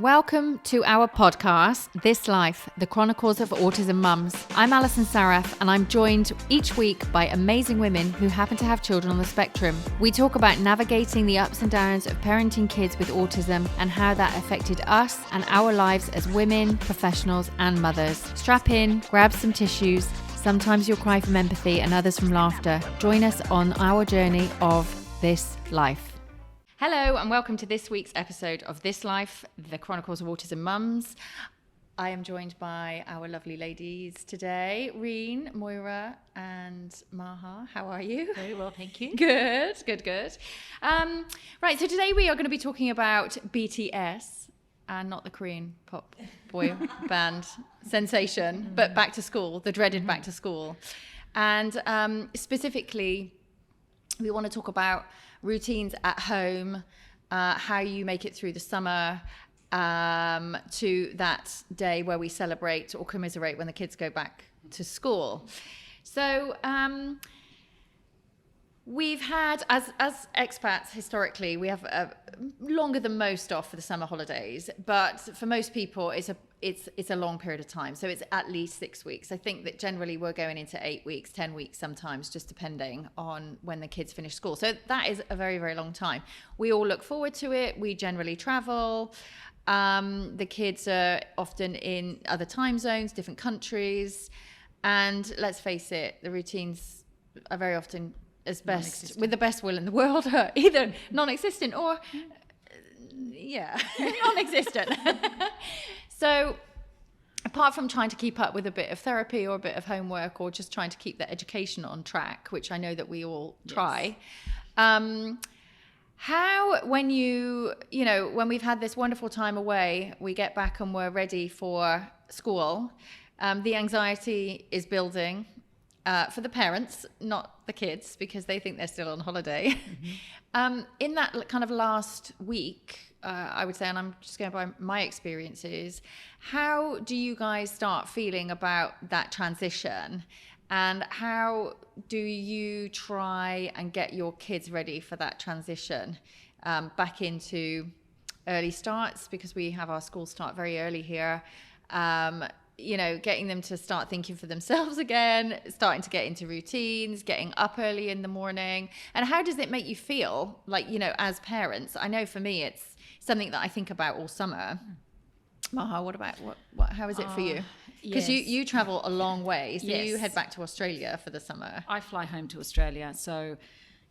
Welcome to our podcast, This Life, the Chronicles of Autism Mums. I'm Alison and I'm joined each week by amazing women who happen to have children on the spectrum. We talk about navigating the ups and downs of parenting kids with autism and how that affected us and our lives as women, professionals and mothers. Strap in, grab some tissues. Sometimes you'll cry from empathy and others from laughter. Join us on our journey of This Life. Hello and welcome to this week's episode of This Life, the Chronicles of Autism Mums. I am joined by our lovely ladies today, Reen, Moira and Maha. How are you? Very well, thank you. Good. Right, so today we are going to be talking about BTS and not the Korean pop boy band sensation, but back to school, the dreaded back to school. And specifically, we want to talk about routines at home, how you make it through the summer to that day where we celebrate or commiserate when the kids go back to school. So we've had, as expats historically, we have longer than most off for the summer holidays, but for most people it's a long period of time. So it's at least 6 weeks. I think that generally we're going into 8 weeks, 10 weeks sometimes, just depending on when the kids finish school. So that is a very, very long time. We all look forward to it. We generally travel. The kids are often in other time zones, different countries. And let's face it, the routines are very often with the best will in the world, either non-existent or non-existent. So apart from trying to keep up with a bit of therapy or a bit of homework or just trying to keep the education on track, which I know that we all try, how, when when we've had this wonderful time away, we get back and we're ready for school, the anxiety is building for the parents, not the kids, because they think they're still on holiday. Mm-hmm. In that kind of last week, I would say, and I'm just going by my experiences, how do you guys start feeling about that transition? And how do you try and get your kids ready for that transition back into early starts? Because we have our school start very early here. Getting them to start thinking for themselves again, starting to get into routines, getting up early in the morning. And how does it make you feel, like, as parents? I know for me, it's something that I think about all summer. Maha, what about, how is it for you? Because you travel a long way, so you head back to Australia for the summer. I fly home to Australia, so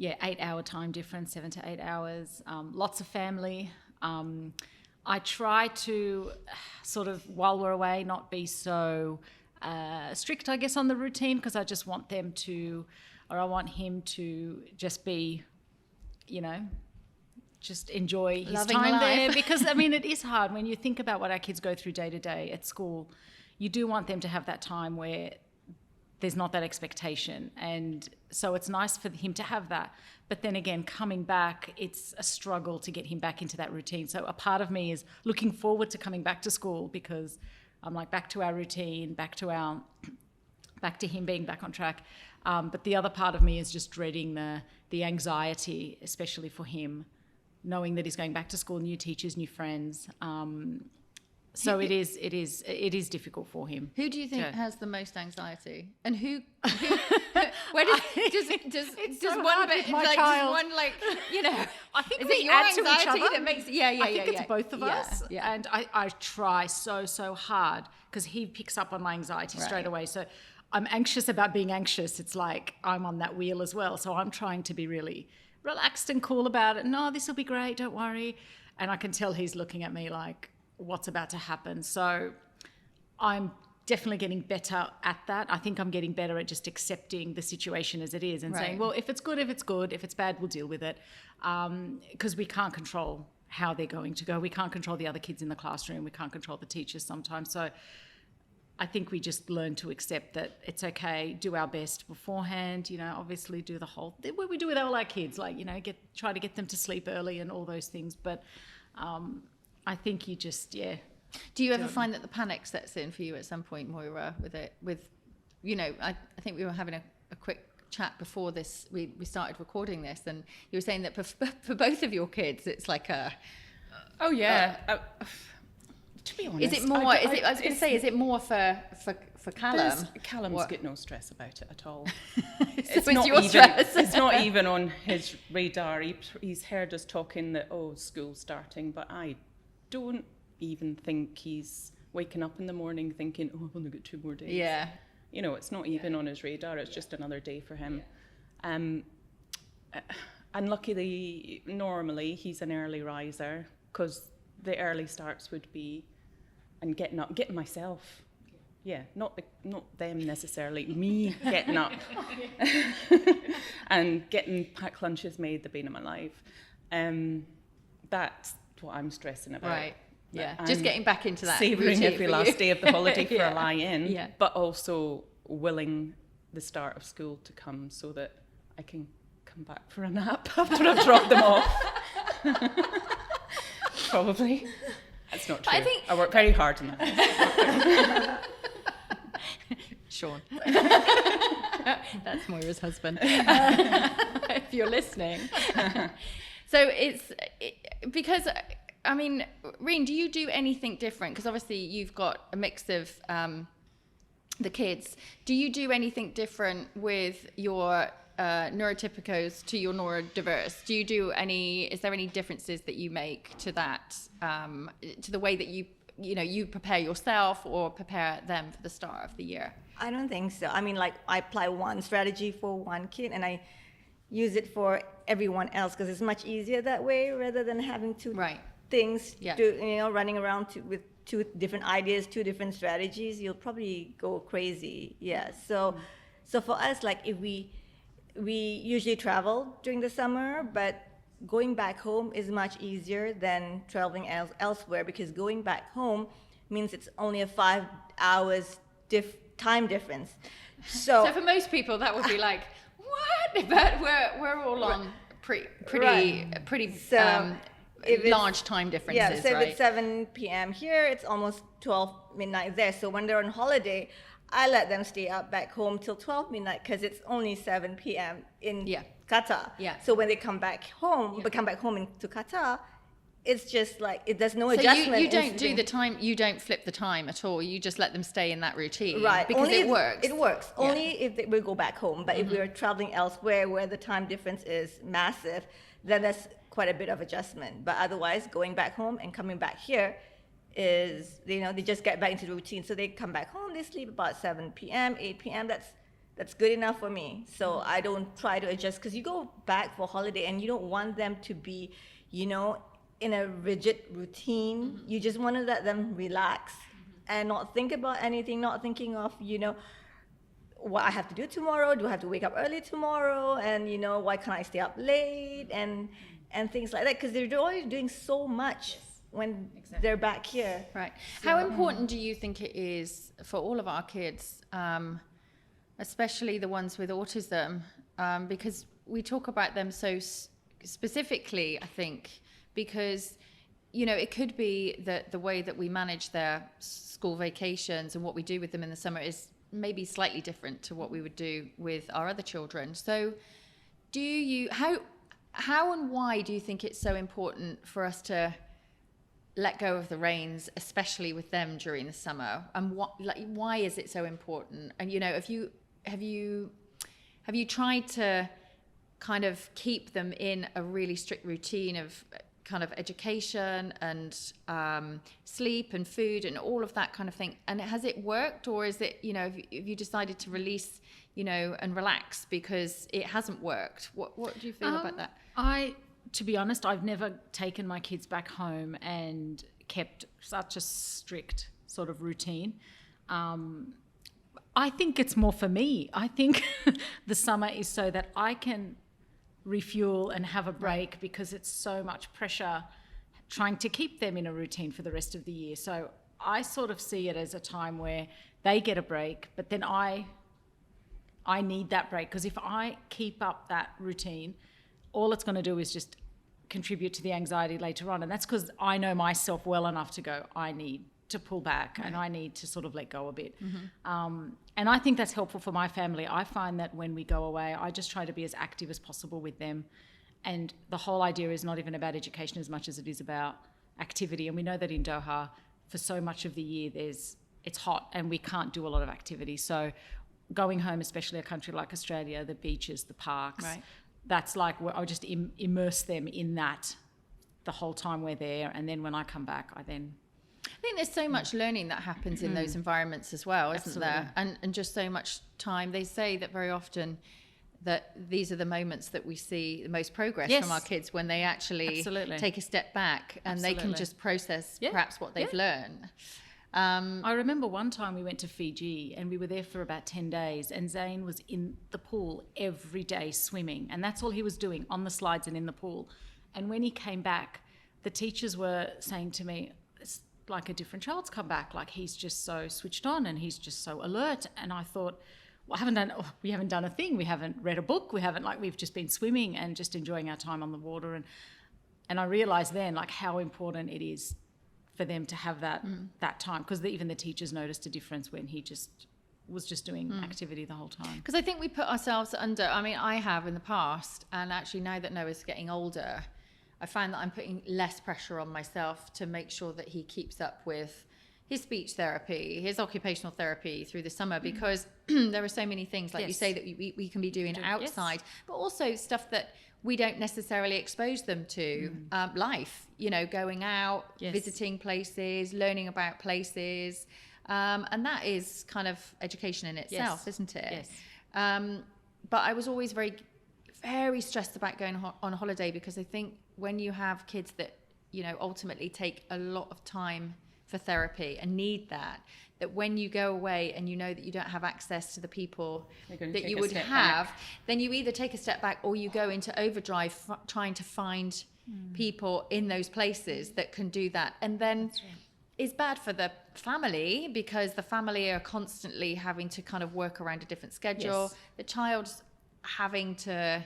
8-hour time difference, 7 to 8 hours, lots of family. I try to sort of, while we're away, not be so strict, I guess, on the routine, because I just want them to, or I want him to just be, just enjoy his Loving time life. there. Because, it is hard when you think about what our kids go through day to day at school. You do want them to have that time where there's not that expectation. And so it's nice for him to have that. But then again, coming back, it's a struggle to get him back into that routine. So a part of me is looking forward to coming back to school, because I'm like, back to our routine, back to him being back on track. But the other part of me is just dreading the anxiety, especially for him, knowing that he's going back to school, new teachers, new friends. So it is difficult for him. Who do you think has the most anxiety, and who where does one bit, like, child. does one, like, I think is we it your add to anxiety each other that makes I think it's both of us. Yeah. And I try so hard, because he picks up on my anxiety straight away. So I'm anxious about being anxious. It's like I'm on that wheel as well. So I'm trying to be really relaxed and cool about it. No, this will be great, don't worry. And I can tell he's looking at me like, what's about to happen? So I'm definitely getting better at that. I think I'm getting better at just accepting the situation as it is and saying, well, if it's good, if it's bad, we'll deal with it. Because we can't control how they're going to go. We can't control the other kids in the classroom. We can't control the teachers sometimes. So I think we just learn to accept that it's okay, do our best beforehand, obviously do the whole, what we do with all our kids, like, try to get them to sleep early and all those things. But I think you just, Do you ever find that the panic sets in for you at some point, Moira, I think we were having a quick chat before this, we started recording this, and you were saying that for both of your kids, it's like a... Oh, yeah. be honest, Is it more? I was going to say, is it more for Callum? Callum's got no stress about it at all. It's not your stress. It's not even on his radar. He's heard us talking that school's starting, but I don't even think he's waking up in the morning thinking, I've only got 2 more days. Yeah. You know, it's not even on his radar. It's just another day for him. And luckily, normally he's an early riser, because the early starts would be and getting myself. Yeah, not them necessarily, me getting up and getting packed lunches made, the bane of my life. That's what I'm stressing about. Right. Yeah, just getting back into that savouring every last day of the holiday for a lie-in, but also willing the start of school to come so that I can come back for a nap after I've dropped them off. Probably. That's not true. I work very hard on that. Sean. That's Moira's husband. If you're listening. So because, I mean, Reen, do you do anything different? Because obviously you've got a mix of the kids. Do you do anything different with your neurotypicals to your neurodiverse? Is there any differences that you make to that, to the way that you prepare yourself or prepare them for the start of the year? I don't think so. I mean, like, I apply one strategy for one kid and I use it for everyone else, because it's much easier that way rather than having two things, running around with 2 different ideas, 2 different strategies. You'll probably go crazy. Yeah. So for us, like, if we usually travel during the summer, but going back home is much easier than traveling elsewhere, because going back home means it's only a 5 hours time difference. So for most people that would be like, what? But we're all on pretty large time differences. Yeah, so if it's 7 p.m. here, it's almost 12 midnight there. So when they're on holiday, I let them stay up back home till 12 midnight, because it's only 7 p.m. in Qatar. Yeah. So when they come back home, into Qatar, it's just like there's no adjustment. So you don't do the time. You don't flip the time at all. You just let them stay in that routine, right? Because it works. It works only if we go back home. But if we're traveling elsewhere where the time difference is massive, then there's quite a bit of adjustment. But otherwise, going back home and coming back here is, they just get back into the routine. So they come back home, they sleep about 7 p.m., 8 p.m. That's good enough for me. So I don't try to adjust, because you go back for holiday and you don't want them to be, in a rigid routine. You just want to let them relax and not think about anything, not thinking of, what I have to do tomorrow. Do I have to wake up early tomorrow? And, why can't I stay up late? And things like that, because they're always doing so much when they're back here. Right. So, how important do you think it is for all of our kids, especially the ones with autism, because we talk about them so specifically, I think, because, it could be that the way that we manage their school vacations and what we do with them in the summer is maybe slightly different to what we would do with our other children. So how and why do you think it's so important for us to let go of the reins, especially with them during the summer? And why is it so important? And have you tried to kind of keep them in a really strict routine of kind of education and sleep and food and all of that kind of thing? And has it worked, or is it, have you decided to release, and relax because it hasn't worked? What do you feel about that? To be honest, I've never taken my kids back home and kept such a strict sort of routine. I think it's more for me. I think the summer is so that I can refuel and have a break, because it's so much pressure trying to keep them in a routine for the rest of the year. So I sort of see it as a time where they get a break, but then I need that break, because if I keep up that routine, all it's going to do is just contribute to the anxiety later on. And that's because I know myself well enough to go, I need to pull back, and I need to sort of let go a bit. And I think that's helpful for my family. I find that when we go away, I just try to be as active as possible with them. And the whole idea is not even about education as much as it is about activity. And we know that in Doha, for so much of the year it's hot and we can't do a lot of activity. So going home, especially a country like Australia, the beaches, the parks, Right. that's like I'll just immerse them in that the whole time we're there. And then when I come back, I think there's so much learning that happens in those environments as well, isn't there? And just so much time. They say that very often that these are the moments that we see the most progress from our kids, when they actually take a step back and they can just process perhaps what they've learned. I remember one time we went to Fiji and we were there for about 10 days and Zane was in the pool every day swimming, and that's all he was doing, on the slides and in the pool. And when he came back, the teachers were saying to me, it's like a different child's come back, like he's just so switched on and he's just so alert. And I thought, well, we haven't done a thing, we haven't read a book, we've just been swimming and just enjoying our time on the water. And I realised then like how important it is for them to have that time, because even the teachers noticed a difference when he was just doing activity the whole time. Because I think we put ourselves under, I mean, I have in the past, and actually now that Noah's getting older, I find that I'm putting less pressure on myself to make sure that he keeps up with his speech therapy, his occupational therapy through the summer, because there are so many things, like you say, that we can be doing outside, but also stuff that we don't necessarily expose them to. Life, going out, visiting places, learning about places. And that is kind of education in itself, isn't it? Yes. But I was always very, very stressed about going on holiday, because I think when you have kids that, ultimately take a lot of time for therapy and need that when you go away and you know that you don't have access to the people that you would have, then you either take a step back or you go into overdrive trying to find people in those places that can do that. And then it's bad for the family, because the family are constantly having to kind of work around a different schedule. The child's having to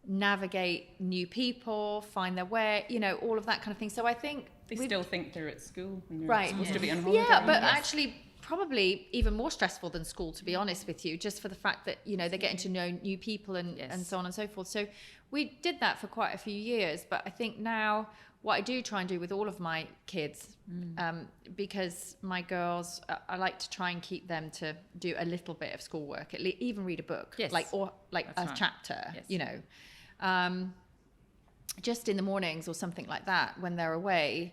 navigate new people, find their way, all of that kind of thing. So I think they still think they're at school and they're supposed to be on holiday. Yeah, but actually probably even more stressful than school, to be honest with you, just for the fact that, they're getting to know new people and so on and so forth. So we did that for quite a few years. But I think now what I do try and do with all of my kids, because my girls, I like to try and keep them to do a little bit of schoolwork, even read a book, a chapter, just in the mornings or something like that when they're away.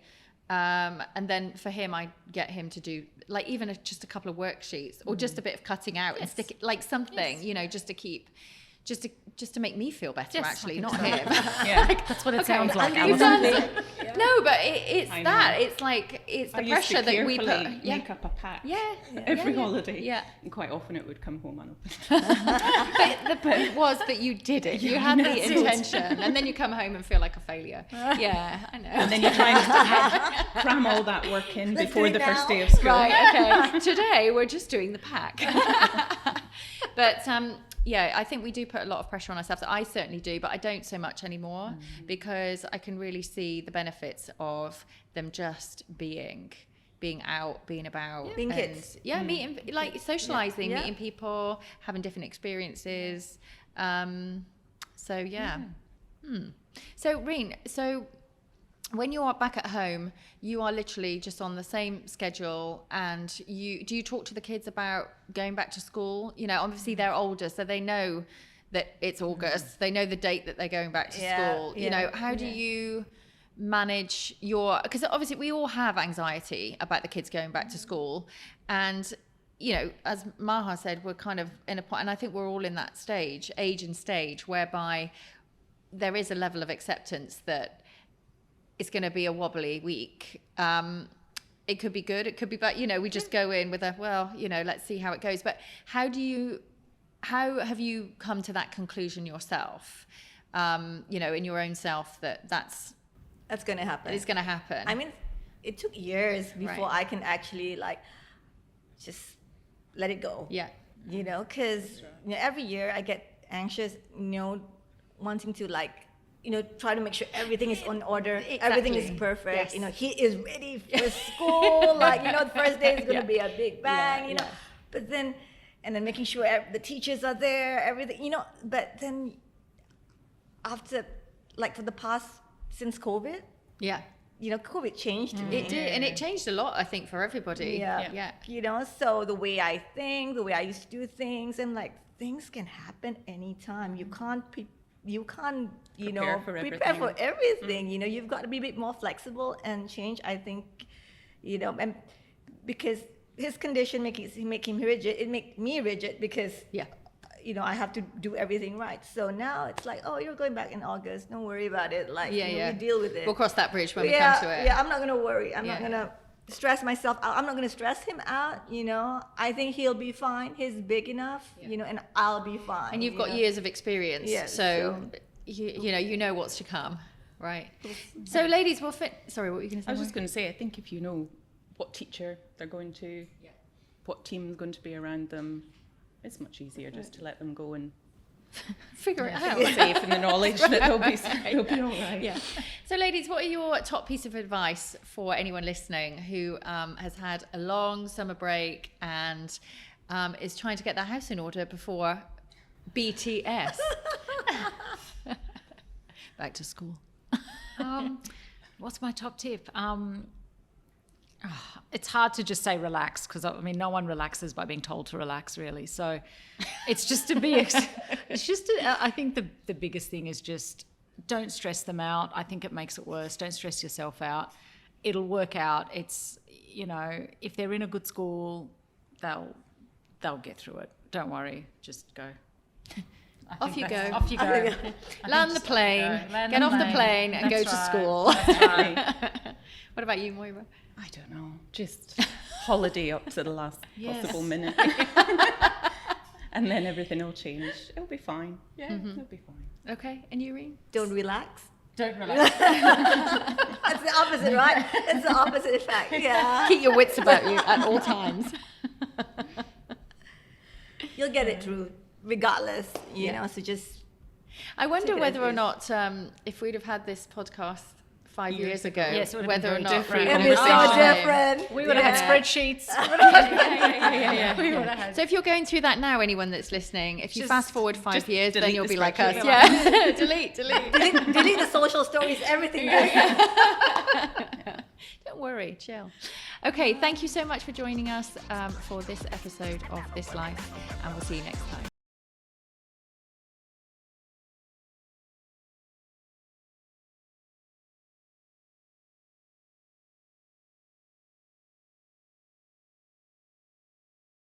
And then for him, I get him to do even just a couple of worksheets, or just a bit of cutting out and stick it, something, just to keep, just to make me feel better, actually, not him. That's what it sounds like. No, but it's that. It's like, it's the pressure that we put. Make up a pack every holiday. And quite often it would come home unopened. But the point was that you did it. You had the intention, and then you come home and feel like a failure. Yeah, I know. And then you're trying to cram all that work in before the first day of school. Right, okay. Today we're just doing the pack. But I think we do put a lot of pressure on ourselves. I certainly do, but I don't so much anymore, because I can really see the benefits of them just being out, being about, being kids. Meeting, socializing, meeting people, having different experiences. So Reen, when you are back at home, you are literally just on the same schedule, and do you talk to the kids about going back to school? Obviously they're older, so they know that it's August. They know the date that they're going back to school. How do you manage because obviously we all have anxiety about the kids going back to school, and as Maha said, we're kind of in a point, and I think we're all in that age and stage whereby there is a level of acceptance that it's going to be a wobbly week. It could be good, it could be bad. We just go in with let's see how it goes. But how have you come to that conclusion yourself? In your own self, that's going to happen. It's going to happen. I mean, it took years before I can actually just let it go. Yeah. Because every year I get anxious, wanting to try to make sure everything is on order, everything is perfect. Yes. He is ready for school. The first day is going to be a big bang. But then, and then making sure the teachers are there, everything. But then, after for the past since COVID, COVID changed me. It did, and it changed a lot, I think, for everybody. Yeah. So the way I think, the way I used to do things, and like things can happen anytime. You can't prepare for everything. You've got to be a bit more flexible and change. I think, and because his condition make him rigid, it make me rigid because I have to do everything right. So now it's like, oh, you're going back in August. Don't worry about it. Like, we deal with it. We'll cross that bridge when we come to it. Yeah, I'm not going to worry. I'm not going to stress myself out. I'm not going to stress him out. I think he'll be fine. He's big enough, and I'll be fine. And you've got years of experience. Yes, so you know what's to come, right? So ladies, sorry, what were you going to say? I was just going to say, I think if you know what teacher they're going to, what team's going to be around them, it's much easier just to let them go and figure it out. Feel safe in the knowledge that they'll be all right. Yeah. So ladies, what are your top piece of advice for anyone listening who has had a long summer break and is trying to get their house in order before BTS? Back to school. What's my top tip? It's hard to just say relax because no one relaxes by being told to relax, really. So it's just to be. I think the biggest thing is just don't stress them out. I think it makes it worse. Don't stress yourself out. It'll work out. It's if they're in a good school, they'll get through it. Don't worry. Just go. Off you go. Off you go. Land the plane. Get off the plane and go to school. That's right. What about you, Moira? I don't know. Just holiday up to the last possible minute. And then everything will change. It'll be fine. Yeah, it'll be fine. Okay. And you, Reen? Don't relax. Don't relax. That's the opposite, right? It's the opposite effect. Yeah. Keep your wits about you at all times. You'll get it through regardless, you know, so just... I wonder whether or not, if we'd have had this podcast 5 years ago, yes, whether or not different. It'd be so different. We would have had spreadsheets. We would have had. So if you're going through that now, anyone that's listening, if you Just- fast forward 5 years, then delete you'll the be like spreadsheet. us. Yeah. delete. Delete the social stories, everything. Don't worry, chill. Okay, thank you so much for joining us for this episode of This Life, and we'll see you next time.